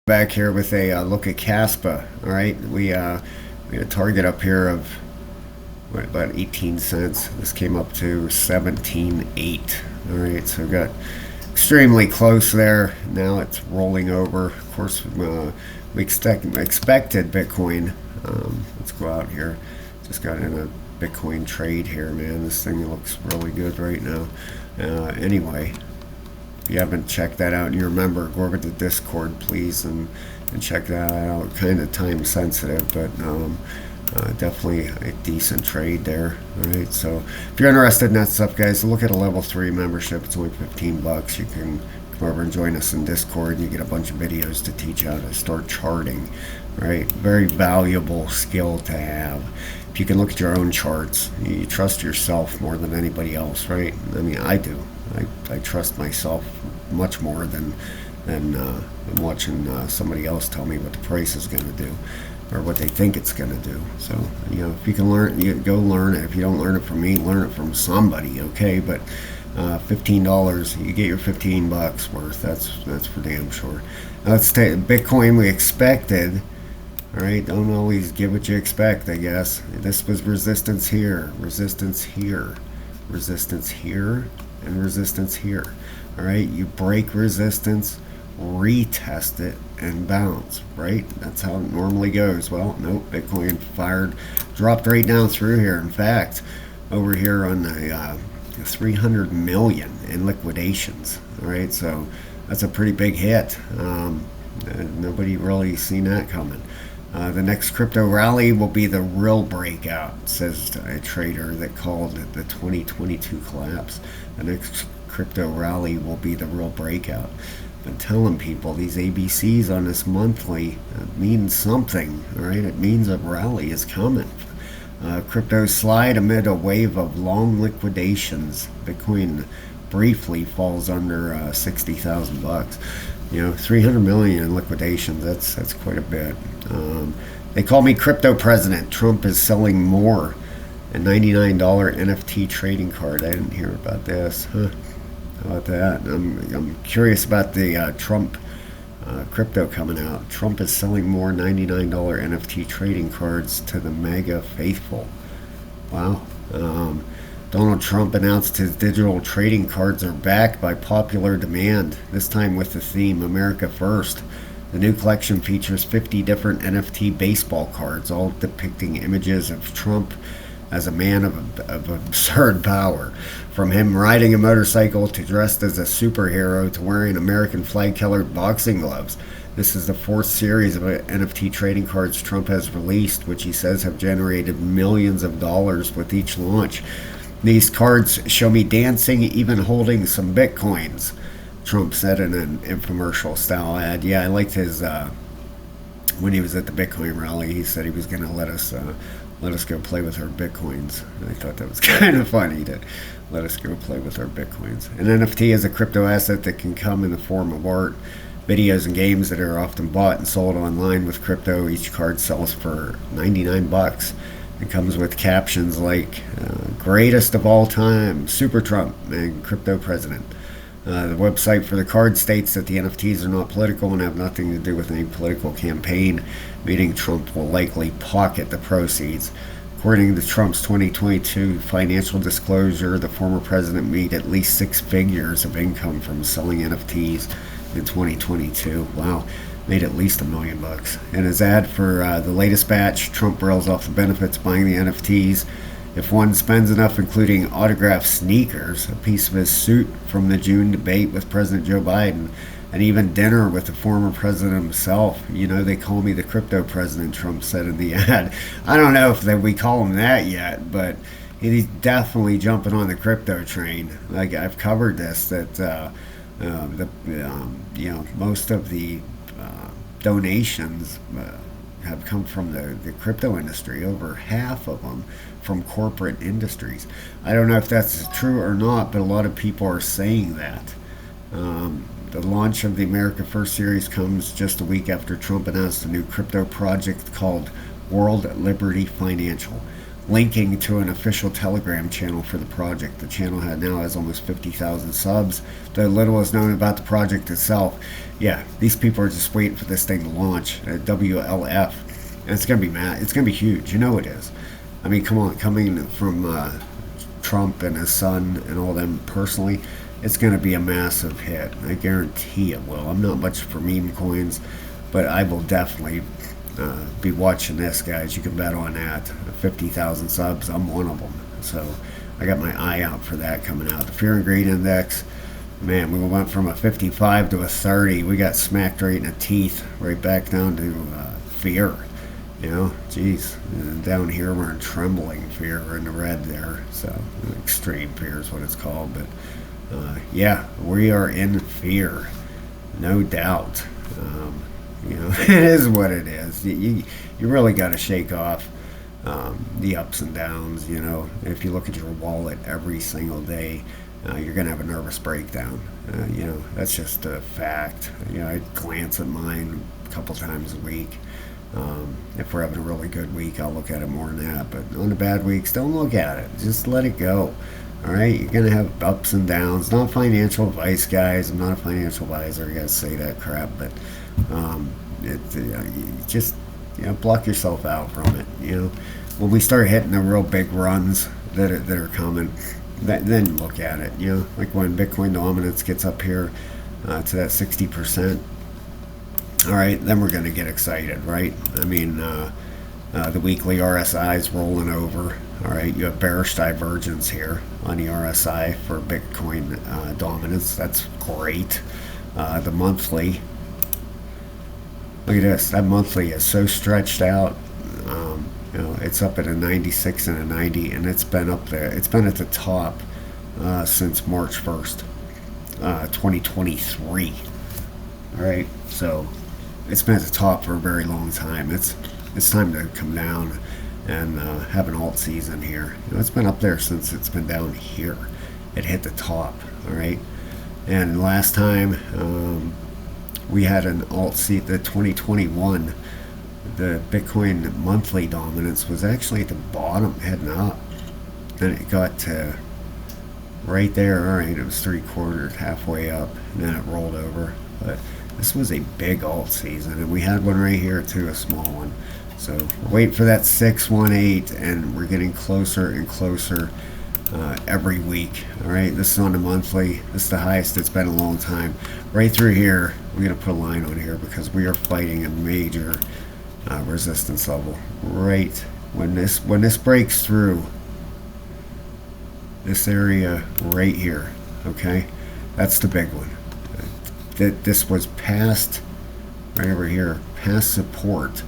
Back here with a look at Caspa. All right, we had a target up here of what, about 18 cents. This came up to 17.8. All right, so we got extremely close there. Now it's rolling over. Of course, we expected Bitcoin. Let's go out here. Just got in a Bitcoin trade here, man. This thing looks really good right now. Anyway, if you haven't checked that out and you remember, go over to Discord, please, and check that out. Kind of time sensitive, but definitely a decent trade there. All right, so if you're interested in that stuff, guys, look at a level 3 membership. It's only 15 bucks. You can come over and join us in Discord. You get a bunch of videos to teach you how to start charting. Right, very valuable skill to have. If you can look at your own charts, you trust yourself more than anybody else, right? I mean, I do. I trust myself much more than watching somebody else tell me what the price is going to do or what they think it's going to do. So, if you can learn, you go learn it. If you don't learn it from me, learn it from somebody, okay? But $15, you get your 15 bucks worth. That's for damn sure. Now let's take Bitcoin. We expected. All right, don't always get what you expect, I guess. This was resistance here, resistance here, resistance here, and resistance here. All right, you break resistance, retest it, and bounce, right? That's how it normally goes. Well, nope, Bitcoin dropped right down through here. In fact, over here on the 300 million in liquidations. All right, so that's a pretty big hit. Nobody really seen that coming. The next crypto rally will be the real breakout, says a trader that called it the 2022 collapse. The next crypto rally will be the real breakout. I've been telling people these ABCs on this monthly means something, all right? It means a rally is coming. Crypto slide amid a wave of long liquidations. Bitcoin briefly falls under 60,000 bucks. 300 million in liquidations, that's quite a bit. They call me crypto president. Trump is selling more. A $99 NFT trading card. I didn't hear about this. Huh. How about that? I'm curious about the Trump crypto coming out. Trump is selling more $99 NFT trading cards to the MAGA faithful. Wow. Donald Trump announced his digital trading cards are back by popular demand, this time with the theme America First. The new collection features 50 different NFT baseball cards, all depicting images of Trump as a man of absurd power. From him riding a motorcycle to dressed as a superhero to wearing American flag-colored boxing gloves. This is the 4th series of NFT trading cards Trump has released, which he says have generated millions of dollars with each launch. These cards show me dancing, even holding some bitcoins, Trump said in an infomercial style ad. Yeah, I liked his, when he was at the Bitcoin rally, he said he was going to let us go play with our bitcoins. And I thought that was kind of funny to let us go play with our bitcoins. An NFT is a crypto asset that can come in the form of art, videos, and games that are often bought and sold online with crypto. Each card sells for 99 bucks. It comes with captions like greatest of all time, Super Trump, and crypto president. The website for the card states that the NFTs are not political and have nothing to do with any political campaign, meaning Trump will likely pocket the proceeds. According to Trump's 2022 financial disclosure, the former president made at least 6 figures of income from selling NFTs in 2022. Wow. Made at least $1 million. In his ad for the latest batch, Trump rails off the benefits buying the NFTs. If one spends enough, including autographed sneakers, a piece of his suit from the June debate with President Joe Biden, and even dinner with the former president himself. They call me the crypto president, Trump said in the ad. I don't know if we call him that yet, but he's definitely jumping on the crypto train. Like, I've covered this, that most of the donations have come from the crypto industry, over half of them from corporate industries. I don't know if that's true or not, but a lot of people are saying that. The launch of the America First series comes just a week after Trump announced a new crypto project called World Liberty Financial. linking to an official Telegram channel for the project. The channel now has almost 50,000 subs. The little is known about the project itself. Yeah, these people are just waiting for this thing to launch. WLF, and it's gonna be mad. It's gonna be huge. You know it is. I mean, come on, coming from Trump and his son and all them personally, it's going to be a massive hit. I guarantee it will. I'm not much for meme coins, but I will definitely be watching this, guys. You can bet on that. 50,000 subs, I'm one of them. So I got my eye out for that coming out. The Fear and Greed Index, man, we went from a 55 to a 30. We got smacked right in the teeth, right back down to fear. You know, geez, and down here we're in trembling fear. We're in the red there, so extreme fear is what it's called. But yeah, we are in fear, no doubt. You know, it is what it is. You really got to shake off the ups and downs. You know, if you look at your wallet every single day, you're gonna have a nervous breakdown. You know, that's just a fact. You know, I glance at mine a couple times a week. If we're having a really good week, I'll look at it more than that. But on the bad weeks, don't look at it. Just let it go. All right, you're gonna have ups and downs. Not financial advice, guys. I'm not a financial advisor. You gotta say that crap, but you just block yourself out from it. You know, when we start hitting the real big runs that are coming, then look at it. You know, like when Bitcoin dominance gets up here to that 60%. All right, then we're going to get excited, right? I mean, the weekly RSI is rolling over. All right, you have bearish divergence here on the RSI for Bitcoin dominance. That's great. The monthly, look at this. That monthly is so stretched out. You know, it's up at a 96 and a 90, and it's been up there. It's been at the top since March 1st, 2023. All right, so it's been at the top for a very long time. It's time to come down and have an alt season here. You know, it's been up there since it's been down here. It hit the top, all right? And last time we had an alt seat, the 2021, the Bitcoin monthly dominance was actually at the bottom, heading up. Then it got to right there. All right, it was 3/4, halfway up, and then it rolled over. But this was a big alt season, and we had one right here too, a small one. So we're waiting for that 618, and we're getting closer and closer every week. All right, this is on the monthly. This is the highest it's been in a long time. Right through here, we're gonna put a line on here because we are fighting a major resistance level. Right when this breaks through this area right here, okay, that's the big one. That this was past, right over here, past support,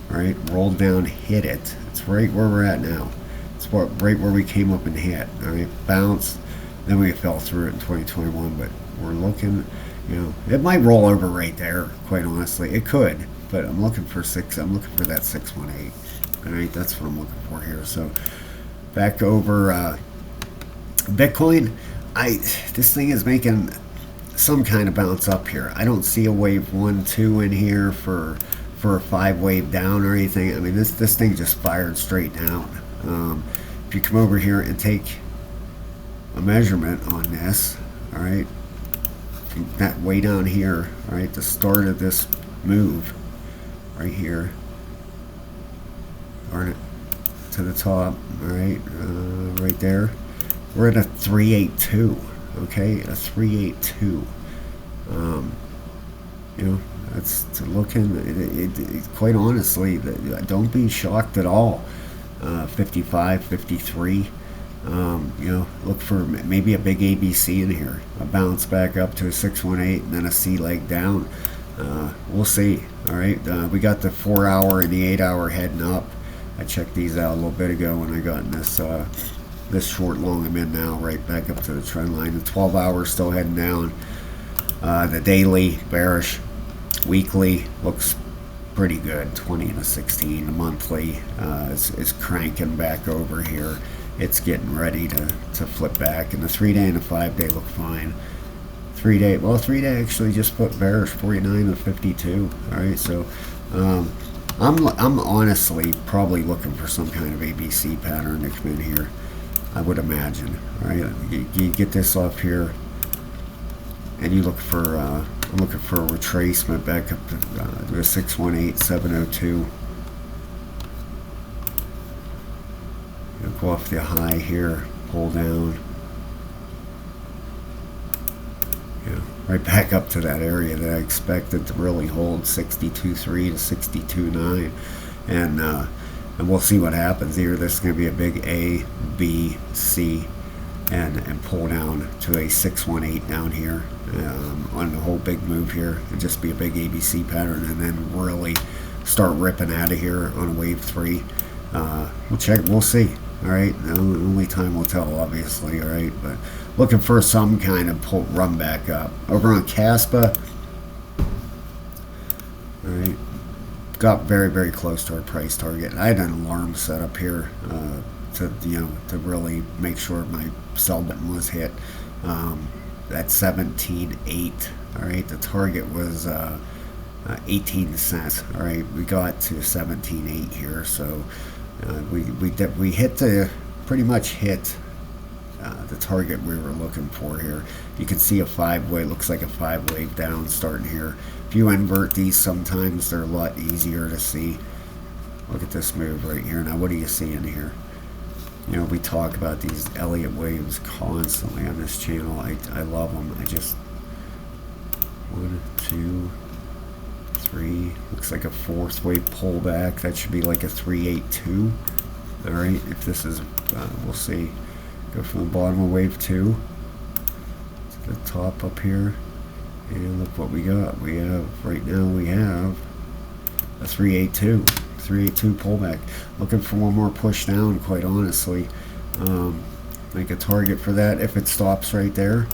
right? Rolled down, hit it. It's right where we're at now. It's right where we came up and hit. All right, bounced, then we fell through it in 2021. But we're looking, you know, it might roll over right there. Quite honestly, it could. But I'm looking for I'm looking for that 618. All right, that's what I'm looking for here. So back over Bitcoin. This thing is making some kind of bounce up here. I don't see a wave 1, 2 in here for a 5 wave down or anything. I mean, this thing just fired straight down. If you come over here and take a measurement on this, all right, from that way down here, all right, the start of this move, right here, or to the top, all right, right there, we're at a 382. Okay, a 382. You know, that's to looking. Quite honestly, don't be shocked at all. 55, 53. You know, look for maybe a big ABC in here, a bounce back up to a 618, and then a C leg down. We'll see. All right, we got the 4-hour and the 8-hour heading up. I checked these out a little bit ago when I got in this short long I'm in now, right back up to the trend line. The 12 hours still heading down. The daily bearish, weekly looks pretty good, 20 and a 16. The monthly is cranking back over here. It's getting ready to flip back, and the 3-day and the 5-day look fine. 3-day actually just put bearish, 49 to 52. All right, so I'm honestly probably looking for some kind of ABC pattern to come in here. I would imagine. All right, you get this off here, and you look for I'm looking for a retracement back up to a 618702. You'll go off the high here, pull down. Yeah, right back up to that area that I expected to really hold 62.3 to 62.9, and we'll see what happens here. This is going to be a big A, B, C, and pull down to a 618 down here on the whole big move here. It'll just be a big ABC pattern, and then really start ripping out of here on a wave 3. We'll check. We'll see. All right. Only time will tell, obviously. All right, but looking for some kind of run back up over on Caspa. All right. Got very, very close to our price target. I had an alarm set up here to really make sure my sell button was hit at 17.8. All right, the target was 18 cents. All right, we got to 17.8 here, so we hit pretty much hit the target we were looking for here. You can see a 5-way, looks like a 5-wave down starting here. If you invert these, sometimes they're a lot easier to see. Look at this move right here. Now, what do you see in here? You know, we talk about these Elliott waves constantly on this channel. I love them. I just 1, 2, 3. Looks like a 4th wave pullback. That should be like a 382. All right. If this is, we'll see. Go from the bottom of wave 2 to the top up here, and look what we got. We have right now. We have a 382. 382 pullback. Looking for one more push down, quite honestly. Make a target for that if it stops right there.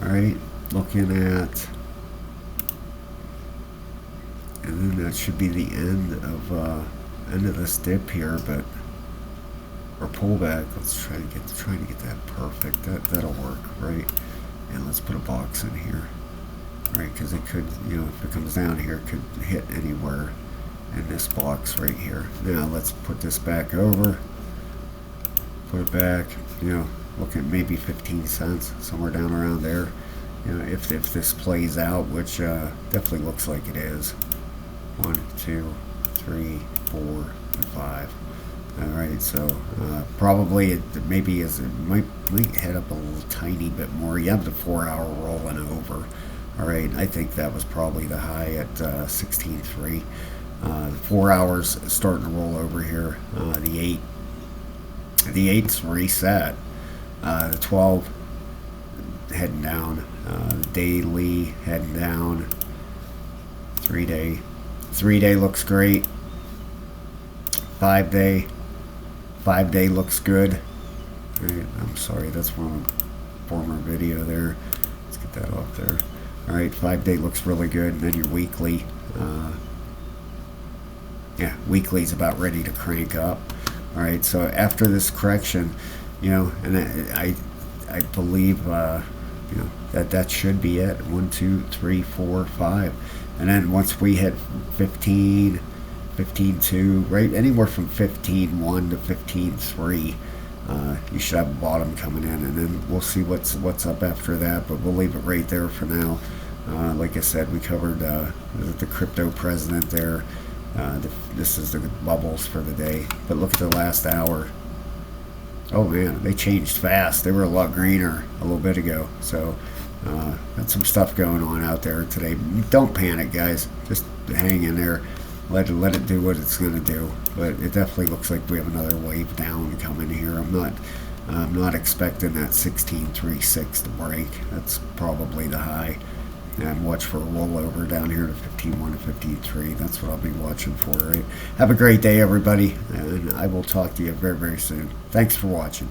All right, looking at, and then that should be the end of this dip here, but or pullback. Let's try to get that perfect. That'll work, right? And let's put a box in here, right? Because it could, you know, if it comes down here, it could hit anywhere in this box right here. Now let's put this back over, put it back, you know, look at maybe 15 cents, somewhere down around there. You know, if this plays out, which definitely looks like it is. 1, 2, 3, 4, and 5. All right, so probably it maybe it might head up a little tiny bit more. You have the 4-hour rolling over. All right, I think that was probably the high at 16.3. The 4 hours starting to roll over here. The 8's reset. The 12 heading down. Daily heading down. 3-day looks great. 5-day looks good. Right, I'm sorry, that's from a former video there. Let's get that off there. All right, 5-day looks really good. And then your weekly. Yeah, weekly's about ready to crank up. All right, so after this correction, you know, and I believe, you know, that should be it. 1, 2, 3, 4, 5, and then once we hit 15, 15.2, right, anywhere from 15.1 to 15.3, you should have a bottom coming in, and then we'll see what's up after that. But we'll leave it right there for now. Like I said, we covered the crypto president there. This is the bubbles for the day. But look at the last hour. Oh man, they changed fast. They were a lot greener a little bit ago. So got some stuff going on out there today. Don't panic, guys. Just hang in there. Let it do what it's going to do. But it definitely looks like we have another wave down coming here. I'm not expecting that 16.36 to break. That's probably the high. And watch for a rollover down here to 15.1 to 15.3. That's what I'll be watching for, right? Have a great day, everybody, and I will talk to you very, very soon. Thanks for watching.